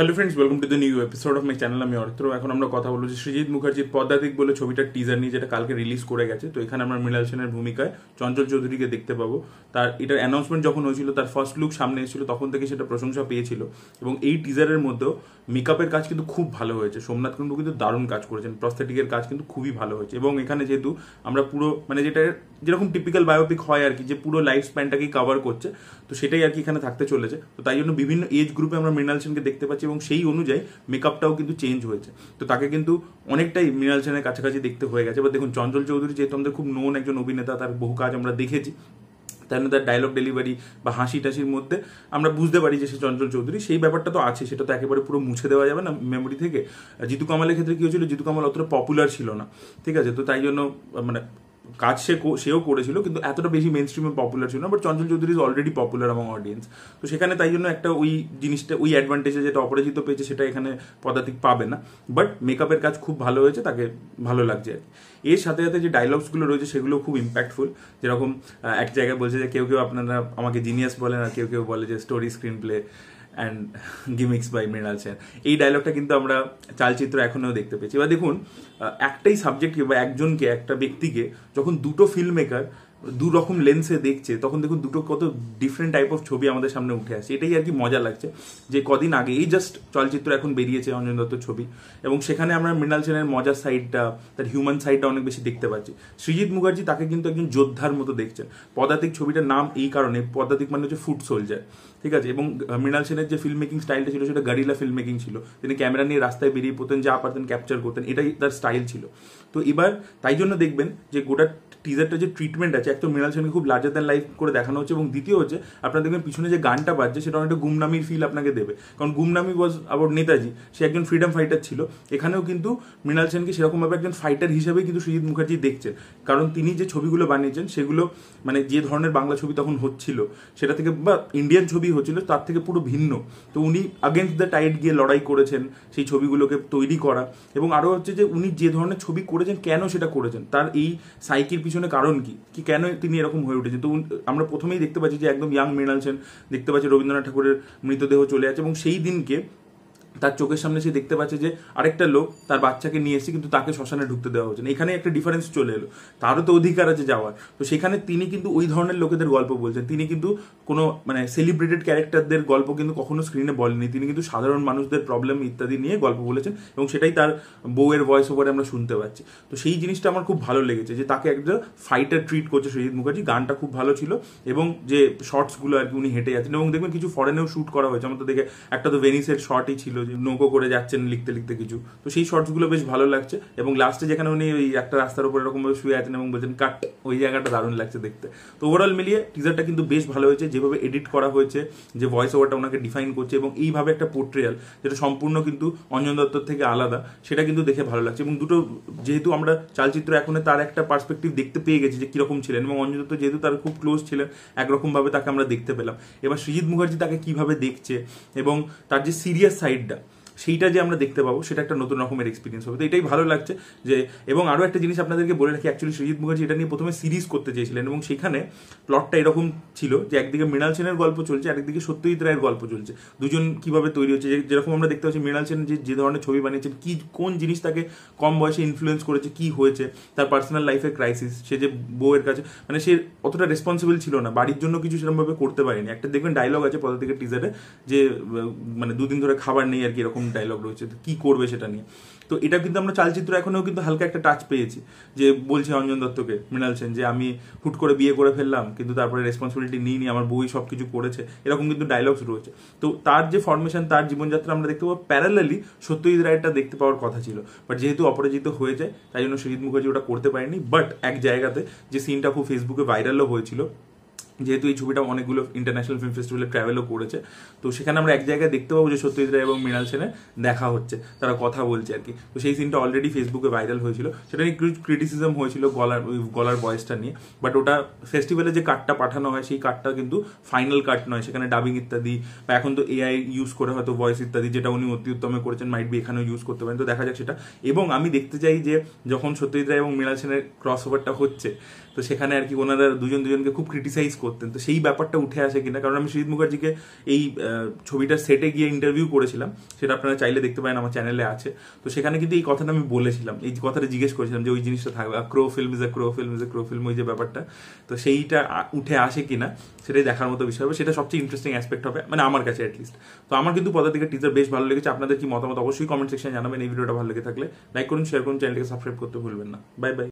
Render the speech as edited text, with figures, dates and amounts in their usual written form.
Hello friends, welcome to the new episode of my channel. আমি অর্থ। এখন আমরা কথা বলবো যে সৃজিত মুখার্জির পদাতিক বলে ছবিটার টিজার নিয়ে, যেটা কালকে রিলিজ করে গেছে। তো এখানে আমরা মৃণাল সেনের ভূমিকায় চঞ্চল চৌধুরীকে দেখতে পাবো। তার এটার অ্যানাউন্সমেন্ট যখন হয়েছিল, তার ফার্স্ট লুক সামনে এসেছিল, তখন থেকে সেটা প্রশংসা পেয়েছিল। এবং এই টিজারের মধ্যেও মেকআপের কাজ কিন্তু খুব ভালো হয়েছে। সোমনাথ কুণ্ডু কিন্তু দারুণ কাজ করেছেন, প্রস্থেটিকের কাজ কিন্তু খুবই ভালো হয়েছে। এবং এখানে যেহেতু আমরা পুরো যেটা যেরকম টিপিক্যাল বায়োপিক হয় আর কি, যে পুরো লাইফ স্প্যানটাকেই কভার করছে, তো সেটাই আর কি এখানে থাকতে চলেছে। তো তাই জন্য বিভিন্ন এজ গ্রুপে আমরা মৃণাল সেনকে দেখতে পাচ্ছি এবং সেই অনুযায়ী মেকআপটাও কিন্তু চেঞ্জ হয়েছে। তো তাকে কিন্তু অনেকটাই মৃণাল সেনের কাছাকাছি দেখতে হয়ে গেছে। এবার দেখুন, চঞ্চল চৌধুরী যেহেতু আমাদের খুব নোন একজন অভিনেতা, তার বহু কাজ আমরা দেখেছি, তাই তার ডায়লগ ডেলিভারি বা হাসি টাসির মধ্যে আমরা বুঝতে পারি যে সে চঞ্চল চৌধুরী। সেই ব্যাপারটা তো আছে, সেটা তো একেবারে পুরো মুছে দেওয়া যাবে না মেমোরি থেকে। জিতু কামালের ক্ষেত্রে কি হয়েছিল, জিতু কামাল অতটা পপুলার ছিল না, ঠিক আছে। তো তাই জন্য কাজ সেও করেছিল, কিন্তু এতটা বেশি মেন স্ট্রিমে পপুলার ছিল না। But Chanchal Chowdhury is already popular among audience. তো সেখানে তাই জন্য একটা ওই জিনিসটা, ওই অ্যাডভান্টেজে যেটা অপরাজিত পেয়েছে, সেটা এখানে পদাতিক পাবে না। বাট মেকআপের কাজ খুব ভালো হয়েছে, তাকে ভালো লাগছে আর কি। এর সাথে সাথে যে ডায়লগসগুলো রয়েছে সেগুলো খুব ইম্প্যাক্টফুল। যেরকম এক জায়গায় বলছে যে কেউ আপনারা আমাকে জিনিয়াস বলেন, আর কেউ বলে যে story screenplay and gimmicks by Mrinal Sen. এই ডায়লগটা কিন্তু আমরা চালচিত্র এখনও দেখতে পেয়েছি। এবার দেখুন, একটাই সাবজেক্টকে বা একজনকে, একটা ব্যক্তিকে যখন দুটো ফিল্ম মেকার দু রকম লেন্সে দেখছে, তখন দেখুন দুটো কত ডিফারেন্ট টাইপ অফ ছবি আমাদের সামনে উঠে আসছে। এটাই আর কি মজা লাগছে যে কদিন আগে এই জাস্ট চলচ্চিত্র এখন বেরিয়েছে অঞ্জন দত্তর ছবি, এবং সেখানে আমরা মৃণাল সেনের মজার সাইডটা, তার হিউম্যান সাইডটা অনেক বেশি দেখতে পাচ্ছি। সৃজিত মুখার্জি তাকে কিন্তু একজন যোদ্ধার মতো দেখছেন। পদাতিক ছবিটার নাম এই কারণে, পদাতিক মানে হচ্ছে ফুট সোলজার, ঠিক আছে। এবং মৃণাল সেনের যে ফিল্ম মেকিং স্টাইলটা ছিল, সেটা গারিলা ফিল্ম মেকিং ছিল। তিনি ক্যামেরা নিয়ে রাস্তায় বেরিয়ে পড়তেন, যা পারতেন ক্যাপচার করতেন, এটাই তার স্টাইল ছিল। তো এবার তাই জন্য দেখবেন যে গোটা টিজারটা যে ট্রিটমেন্ট আছে, এক তো মৃণাল সেনকে খুব লার্জার দ্যান লাইফ করে দেখানো হচ্ছে, এবং দ্বিতীয় হচ্ছে আপনারা দেখবেন পিছনে যে গানটা বাজছে, সেটা অনেকটা গুমনামির ফিল আপনাকে দেবে। কারণ গুমনামি ওয়াজ আবাউট নেতাজি, সে একজন ফ্রিডম ফাইটার ছিল। এখানেও কিন্তু মৃণাল সেনকে সেরকমভাবে একজন ফাইটার হিসেবেই কিন্তু সৃজিত মুখার্জি দেখছেন। কারণ তিনি যে ছবিগুলো বানিয়েছেন, সেগুলো যে ধরনের বাংলা ছবি তখন হচ্ছিল, সেটা থেকে বা ইন্ডিয়ান ছবি হচ্ছিল, তার থেকে পুরো ভিন্ন। তো উনি আগেনস্ট দ্য টাইড গিয়ে লড়াই করেছেন সেই ছবিগুলোকে তৈরি করা। এবং আরও হচ্ছে যে উনি যে ধরনের ছবি করেছেন, কেন সেটা করেছেন, তার এই সাইকির পিছনে কারণ কি কেন তিনি এরকম হয়ে উঠেছেন। তো আমরা প্রথমেই দেখতে পাচ্ছি যে একদম ইয়াং মৃণাল সেন, দেখতে পাচ্ছি রবীন্দ্রনাথ ঠাকুরের মৃতদেহ চলে আছে, এবং সেই দিনকে তার চোখের সামনে সে দেখতে পাচ্ছে যে আরেকটা লোক তার বাচ্চাকে নিয়ে এসেছে, কিন্তু তাকে শ্মশানে ঢুকতে দেওয়া হচ্ছে না। এখানে একটা ডিফারেন্স চলে এলো, তারও তো অধিকার আছে যাওয়ার। তো সেখানে তিনি কিন্তু ওই ধরনের লোকেদের গল্প বলছেন। তিনি কিন্তু কোনো সেলিব্রেটেড ক্যারেক্টারদের গল্প কিন্তু কখনো স্ক্রিনে বলেনি। তিনি কিন্তু সাধারণ মানুষদের প্রবলেম ইত্যাদি নিয়ে গল্প বলেছেন, এবং সেটাই তার বউয়ের ভয়েস ওভারে আমরা শুনতে পাচ্ছি। তো সেই জিনিসটা আমার খুব ভালো লেগেছে, যে তাকে একটা ফাইটার ট্রিট করছে সৃজিত মুখার্জি। গানটা খুব ভালো ছিল, এবং যে শর্টসগুলো আর কি উনি হেঁটে যাচ্ছেন, এবং দেখবেন কিছু ফরেনেও শ্যুট করা হয়েছে। আমার তো দেখে একটা তো ভেনিসের শর্টই ছিল, যে নৌকো করে যাচ্ছেন লিখতে লিখতে কিছু। তো সেই শর্টসগুলো বেশ ভালো লাগছে। এবং লাস্টে যেখানে উনি ওই একটা রাস্তার উপর এরকমভাবে শুয়ে আছেন এবং বলছেন কাট, ওই জায়গাটা দারুণ লাগছে দেখতে। তো ওভারঅল মিলিয়ে টিজারটা কিন্তু বেশ ভালো হয়েছে। যেভাবে এডিট করা হয়েছে, যে ভয়েস ওভারটা ওনাকে ডিফাইন করছে, এবং এইভাবে একটা পোর্ট্রিয়াল যেটা সম্পূর্ণ কিন্তু অঞ্জন দত্তর থেকে আলাদা, সেটা কিন্তু দেখে ভালো লাগছে। এবং দুটো যেহেতু আমরা চালচিত্র এখন তার একটা পার্সপেক্টিভ দেখতে পেয়ে গেছি যে কিরকম ছিলেন, এবং অঞ্জন দত্ত যেহেতু তার খুব ক্লোজ ছিলেন, একরকমভাবে তাকে আমরা দেখতে পেলাম। এবার সৃজিত মুখার্জি তাকে কিভাবে দেখছে, এবং তার যে সিরিয়াস সাইডটা, সেইটা যে আমরা দেখতে পাবো, সেটা একটা নতুন রকমের এক্সপিরিয়েন্স হবে। তো এটাই ভালো লাগছে। যে এবং আরও একটা জিনিস আপনাদেরকে বলে রাখি, অ্যাকচুয়ালি সৃজিত মুখার্জি এটা নিয়ে প্রথমে সিরিজ করতে চেয়েছিলেন, এবং সেখানে প্লটটা এরকম ছিল যে একদিকে মৃণাল সেনের গল্প চলছে, আরেকদিকে সত্যজিৎ রায়ের গল্প চলছে। দুজন কিভাবে তৈরি হচ্ছে, যেরকম আমরা দেখতে পাচ্ছি মৃণাল সেন যে ধরনের ছবি বানিয়েছেন, কোন জিনিস তাকে কম বয়সে ইনফ্লুয়েন্স করেছে, কি হয়েছে, তার পার্সোনাল লাইফের ক্রাইসিস, সে যে বউয়ের কাছে সে অতটা রেসপন্সিবল ছিল না, বাড়ির জন্য কিছু সেরকমভাবে করতে পারেনি। একটা দেখবেন ডায়লগ আছে পদাতিকের টিজারে, যে দুদিন ধরে খাবার নেই আর কি, এরকম ডায়লগ রয়েছে, কি করবে সেটা নিয়ে। তো এটা কিন্তু আমরা চালচিত্র এখনও কিন্তু হালকা একটা টাচ পেয়েছি, যে বলছে অঞ্জন দত্তকে মৃণাল সেন যে আমি হুট করে বিয়ে করে ফেললাম, কিন্তু তারপরে রেসপন্সিবিলিটি নিইনি, আমার বউই সব কিছু করেছে, এরকম কিন্তু ডায়লগস রয়েছে। তো তার যে ফরমেশন, তার জীবনযাত্রা আমরা দেখতে পাবো। প্যারালালি সত্যজিৎ রায়টা দেখতে পাওয়ার কথা ছিল, বাট যেহেতু অপরাজিত হয়ে যায়, তাই জন্য সৃজিত মুখার্জি ওটা করতে পারেনি। বাট এক জায়গাতে যে সিনটা খুব ফেসবুকে ভাইরালও হয়েছিল, যেহেতু এই ছবিটা অনেকগুলো ইন্টারন্যাশনাল ফিল্ম ফেস্টিভ্যালে ট্রাভেলও করেছে, তো সেখানে আমরা এক জায়গায় দেখতে পাবো যে সত্যজিৎ রায় এবং মৃণাল সেনের দেখা হচ্ছে, তারা কথা বলছে আর কি। তো সেই সিনটা অলরেডি ফেসবুকে ভাইরাল হয়েছিল, সেটা নিয়ে ক্রিটিসিজম হয়েছিল গলার ভয়েসটা নিয়ে। বাট ওটা ফেস্টিভ্যালে যে কাটটা পাঠানো হয়, সেই কাটটা কিন্তু ফাইনাল কাট নয়, সেখানে ডাবিং ইত্যাদি, বা এখন তো এআই ইউজ করে হয়তো ভয়েস ইত্যাদি, যেটা উনি অতি উত্তমে করেছেন, মাইট বি এখানেও ইউজ করতে পারেন। তো দেখা যাক সেটা। এবং আমি দেখতে চাই যে যখন সত্যজিৎ রায় এবং মৃণাল সেনের ক্রস ওভারটা হচ্ছে, তো সেখানে আর কি ওনারা দুজনকে খুব ক্রিটিসাইজ করতেন, তো সেই ব্যাপারটা উঠে আসে কিনা। কারণ আমি সৃজিত মুখার্জিকে এই ছবিটার সেটে গিয়ে ইন্টারভিউ করেছিলাম, সেটা আপনারা চাইলে দেখতে পারেন, আমার চ্যানেলে আছে। তো সেখানে কিন্তু এই কথাটা আমি বলেছিলাম, এই কথাটা জিজ্ঞেস করেছিলাম যে ওই জিনিসটা থাকবে, crow film is a crow film is a crow film, ওই যে ব্যাপারটা, তো সেইটা উঠে আসে কিনা সেটাই দেখার মতো বিষয় হবে। সেটা সবচেয়ে ইন্টারেস্টিং অ্যাসপেক্ট হবে, মানে আমার কাছে অ্যাটলিস্ট। তো আমার কিন্তু পদাতিকের টিজার বেশ ভালো লেগেছে। আপনাদের কি মতামত অবশ্যই কমেন্ট সেকশনে জানাবেন। এই ভিডিওটা ভালো লেগে থাকলে লাইক করুন, শেয়ার করুন, চ্যানেলটিকে সাবস্ক্রাইব করতে ভুলবেন না। Bye bye.